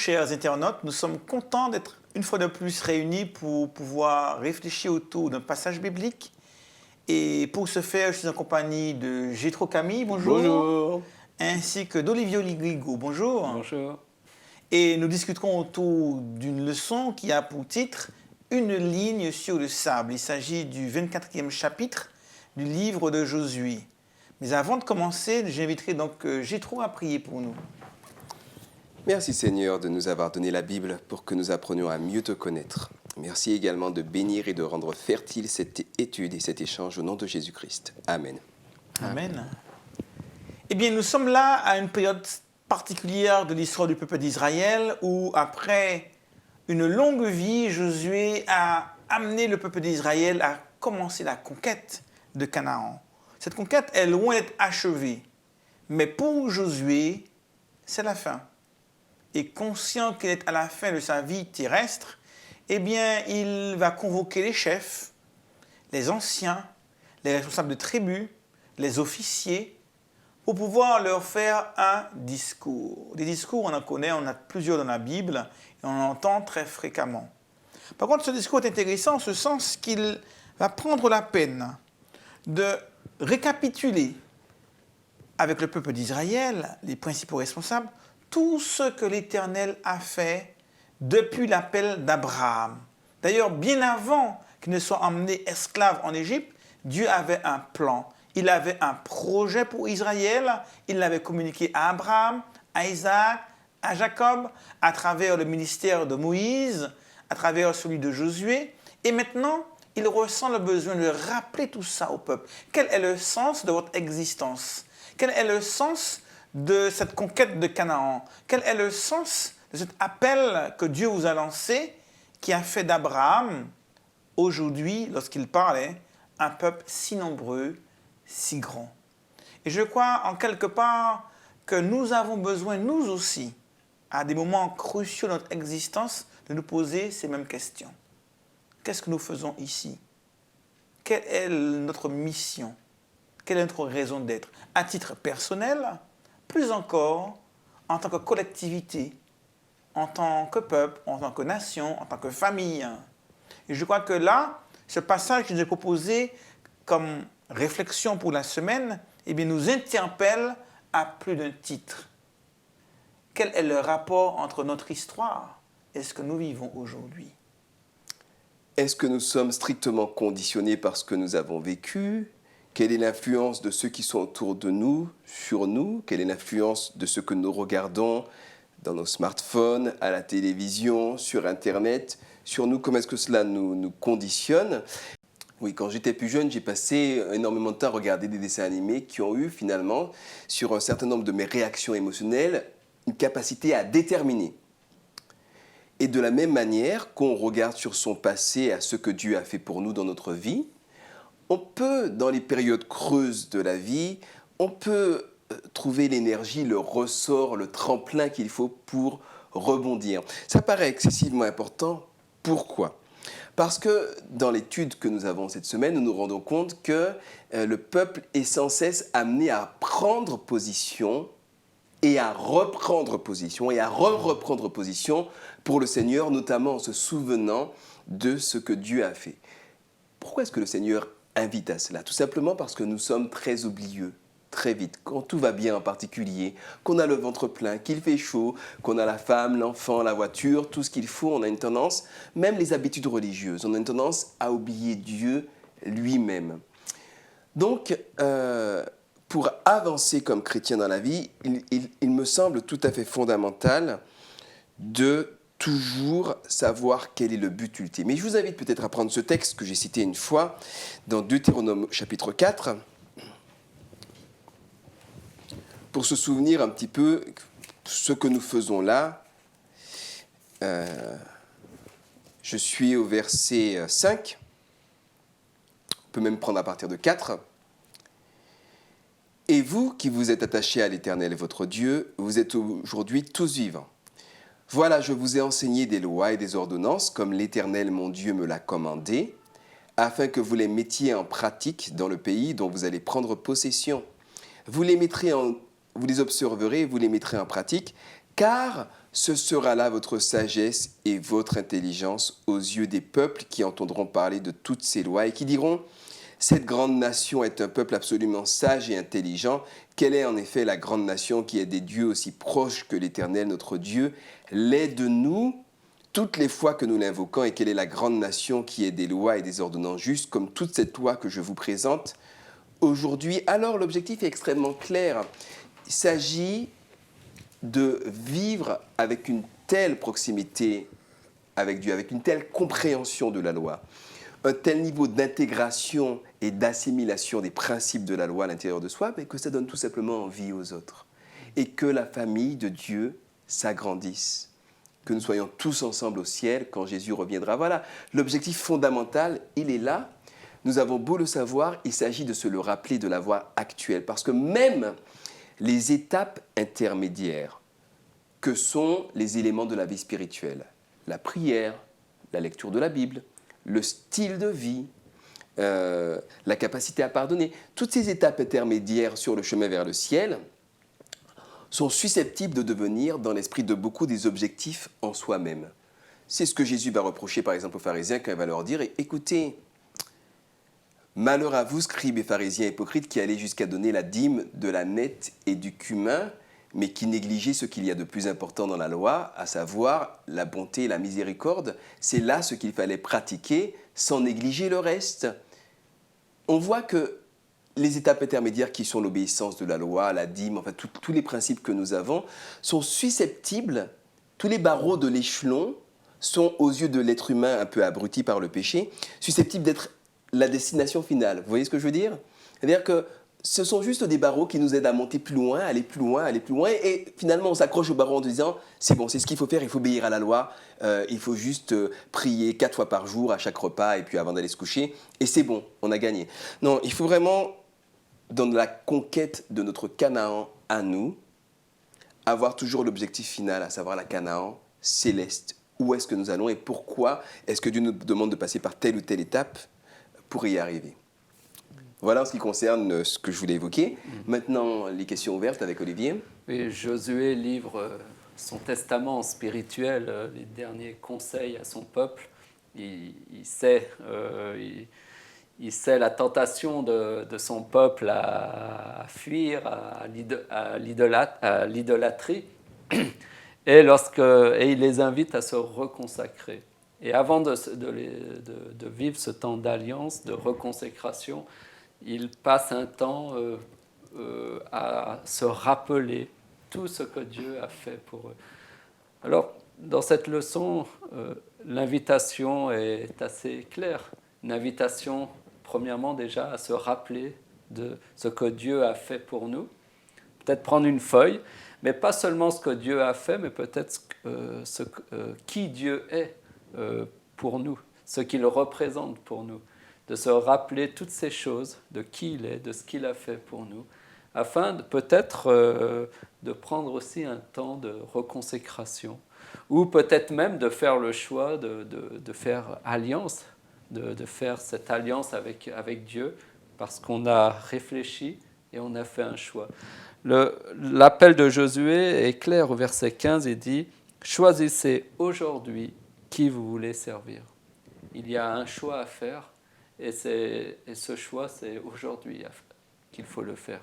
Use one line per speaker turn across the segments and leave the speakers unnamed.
chers internautes. Nous sommes contents d'être une fois de plus réunis pour pouvoir réfléchir autour d'un passage biblique. Et pour ce faire, je suis en compagnie de Gétro Camille, bonjour.
Bonjour.
Ainsi que d'Olivier Ligligo, bonjour.
Bonjour.
Et nous discuterons autour d'une leçon qui a pour titre « Une ligne sur le sable ». Il s'agit du 24e chapitre du livre de Josué. Mais avant de commencer, j'inviterai donc Gétro à prier pour nous.
Merci Seigneur de nous avoir donné la Bible pour que nous apprenions à mieux te connaître. Merci également de bénir et de rendre fertile cette étude et cet échange au nom de Jésus-Christ. Amen.
Amen. Eh bien, nous sommes là à une période particulière de l'histoire du peuple d'Israël où, après une longue vie, Josué a amené le peuple d'Israël à commencer la conquête de Canaan. Cette conquête est loin d'être achevée, mais pour Josué, c'est la fin. Et conscient qu'il est à la fin de sa vie terrestre, eh bien, il va convoquer les chefs, les anciens, les responsables de tribus, les officiers, pour pouvoir leur faire un discours. Des discours, on en connaît, on en a plusieurs dans la Bible, et on en entend très fréquemment. Par contre, ce discours est intéressant en ce sens qu'il va prendre la peine de récapituler avec le peuple d'Israël, les principaux responsables, tout ce que l'Éternel a fait depuis l'appel d'Abraham. D'ailleurs, bien avant qu'il ne soit emmené esclave en Égypte, Dieu avait un plan. Il avait un projet pour Israël. Il l'avait communiqué à Abraham, à Isaac, à Jacob, à travers le ministère de Moïse, à travers celui de Josué. Et maintenant, il ressent le besoin de rappeler tout ça au peuple. Quel est le sens de votre existence? Quel est le sens de cette conquête de Canaan? Quel est le sens de cet appel que Dieu vous a lancé, qui a fait d'Abraham, aujourd'hui, lorsqu'il parlait, un peuple si nombreux, si grand? Et je crois, en quelque part, que nous avons besoin, nous aussi, à des moments cruciaux de notre existence, de nous poser ces mêmes questions. Qu'est-ce que nous faisons ici? Quelle est notre mission? Quelle est notre raison d'être? À titre personnel, plus encore, en tant que collectivité, en tant que peuple, en tant que nation, en tant que famille. Et je crois que là, ce passage que j'ai proposé comme réflexion pour la semaine, eh bien, nous interpelle à plus d'un titre. Quel est le rapport entre notre histoire et ce que nous vivons aujourd'hui?
Est-ce que nous sommes strictement conditionnés par ce que nous avons vécu? Quelle est l'influence de ceux qui sont autour de nous, sur nous? Quelle est l'influence de ce que nous regardons dans nos smartphones, à la télévision, sur Internet, sur nous? Comment est-ce que cela nous conditionne? Oui, quand j'étais plus jeune, j'ai passé énormément de temps à regarder des dessins animés qui ont eu finalement, sur un certain nombre de mes réactions émotionnelles, une capacité à déterminer. Et de la même manière qu'on regarde sur son passé à ce que Dieu a fait pour nous dans notre vie, on peut, dans les périodes creuses de la vie, on peut trouver l'énergie, le ressort, le tremplin qu'il faut pour rebondir. Ça paraît excessivement important. Pourquoi ? Parce que dans l'étude que nous avons cette semaine, nous nous rendons compte que le peuple est sans cesse amené à prendre position et à reprendre position et à reprendre position pour le Seigneur, notamment en se souvenant de ce que Dieu a fait. Pourquoi est-ce que le Seigneur invite à cela? Tout simplement parce que nous sommes très oublieux, très vite, quand tout va bien en particulier, qu'on a le ventre plein, qu'il fait chaud, qu'on a la femme, l'enfant, la voiture, tout ce qu'il faut, on a une tendance, même les habitudes religieuses, on a une tendance à oublier Dieu lui-même. Donc, pour avancer comme chrétien dans la vie, il me semble tout à fait fondamental de toujours savoir quel est le but ultime. Et je vous invite peut-être à prendre ce texte que j'ai cité une fois dans Deutéronome chapitre 4 pour se souvenir un petit peu ce que nous faisons là. Je suis au verset 5. On peut même prendre à partir de 4. « Et vous qui vous êtes attachés à l'Éternel votre Dieu, vous êtes aujourd'hui tous vivants. Voilà, je vous ai enseigné des lois et des ordonnances, comme l'Éternel mon Dieu me l'a commandé, afin que vous les mettiez en pratique dans le pays dont vous allez prendre possession. Vous les observerez et vous les mettrez en pratique, car Ce sera là votre sagesse et votre intelligence aux yeux des peuples qui entendront parler de toutes ces lois et qui diront: cette grande nation est un peuple absolument sage et intelligent. Quelle est en effet la grande nation qui est des dieux aussi proches que l'Éternel notre Dieu l'est de nous toutes les fois que nous l'invoquons, et quelle est la grande nation qui est des lois et des ordonnances justes comme toute cette loi que je vous présente aujourd'hui. Alors l'objectif est extrêmement clair. Il s'agit de vivre avec une telle proximité avec Dieu, avec une telle compréhension de la loi, un tel niveau d'intégration et d'assimilation des principes de la loi à l'intérieur de soi, que ça donne tout simplement envie aux autres. Et que la famille de Dieu s'agrandisse, que nous soyons tous ensemble au ciel quand Jésus reviendra. Voilà, l'objectif fondamental, il est là. Nous avons beau le savoir, il s'agit de se le rappeler de la voie actuelle, parce que même les étapes intermédiaires, que sont les éléments de la vie spirituelle, la prière, la lecture de la Bible, le style de vie, la capacité à pardonner, toutes ces étapes intermédiaires sur le chemin vers le ciel sont susceptibles de devenir, dans l'esprit de beaucoup, des objectifs en soi-même. C'est ce que Jésus va reprocher par exemple aux pharisiens quand il va leur dire: écoutez, malheur à vous, scribes et pharisiens hypocrites, qui allez jusqu'à donner la dîme de la nette et du cumin, mais qui négligez ce qu'il y a de plus important dans la loi, à savoir la bonté et la miséricorde. C'est là ce qu'il fallait pratiquer, sans négliger le reste. On voit que les étapes intermédiaires qui sont l'obéissance de la loi, la dîme, enfin tous les principes que nous avons, sont susceptibles, tous les barreaux de l'échelon sont, aux yeux de l'être humain un peu abruti par le péché, susceptibles d'être la destination finale. Vous voyez ce que je veux dire? C'est-à-dire que ce sont juste des barreaux qui nous aident à monter plus loin, aller plus loin, aller plus loin. Et finalement, on s'accroche aux barreaux en disant: c'est bon, c'est ce qu'il faut faire, il faut obéir à la loi. Il faut juste prier 4 fois par jour, à chaque repas, et puis avant d'aller se coucher. Et c'est bon, on a gagné. Non, il faut vraiment, dans la conquête de notre Canaan à nous, avoir toujours l'objectif final, à savoir la Canaan céleste. Où est-ce que nous allons et pourquoi est-ce que Dieu nous demande de passer par telle ou telle étape pour y arriver? Voilà en ce qui concerne ce que je voulais évoquer. Maintenant, les questions ouvertes avec Olivier.
Oui, Josué livre son testament spirituel, les derniers conseils à son peuple. Il sait la tentation de son peuple à fuir, à l'idolâtrie. Et il les invite à se reconsacrer. Et avant de vivre ce temps d'alliance, de reconsécration, il passe un temps à se rappeler tout ce que Dieu a fait pour eux. Alors, dans cette leçon, l'invitation est assez claire. Une invitation, premièrement, déjà, à se rappeler de ce que Dieu a fait pour nous. Peut-être prendre une feuille, mais pas seulement ce que Dieu a fait, mais peut-être qui Dieu est pour nous, ce qu'il représente pour nous. De se rappeler toutes ces choses, de qui il est, de ce qu'il a fait pour nous, afin peut-être de prendre aussi un temps de reconsécration, ou peut-être même de faire le choix de faire alliance, de faire cette alliance avec Dieu, parce qu'on a réfléchi et on a fait un choix. L'appel de Josué est clair au verset 15, il dit « Choisissez aujourd'hui qui vous voulez servir ». Il y a un choix à faire, et ce choix, c'est aujourd'hui qu'il faut le faire.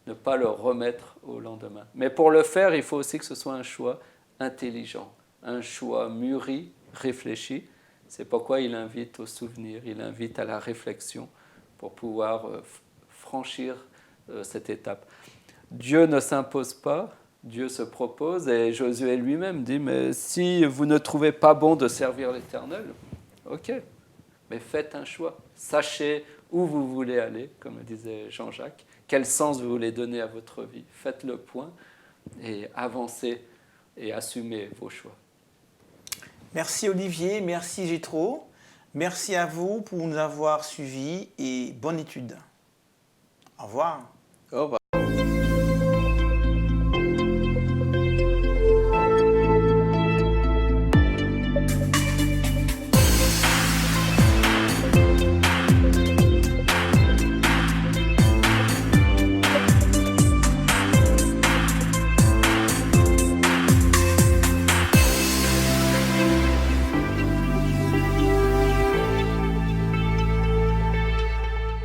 Ne pas le remettre au lendemain. Mais pour le faire, il faut aussi que ce soit un choix intelligent, un choix mûri, réfléchi. C'est pourquoi il invite au souvenir, il invite à la réflexion pour pouvoir franchir cette étape. Dieu ne s'impose pas, Dieu se propose, et Josué lui-même dit « Mais si vous ne trouvez pas bon de servir l'Éternel, ok, mais faites un choix. Sachez où vous voulez aller, comme le disait Jean-Jacques, quel sens vous voulez donner à votre vie. Faites le point et avancez et assumez vos choix. »
Merci Olivier, merci Jétro, merci à vous pour nous avoir suivis et bonne étude. Au revoir.
Au revoir.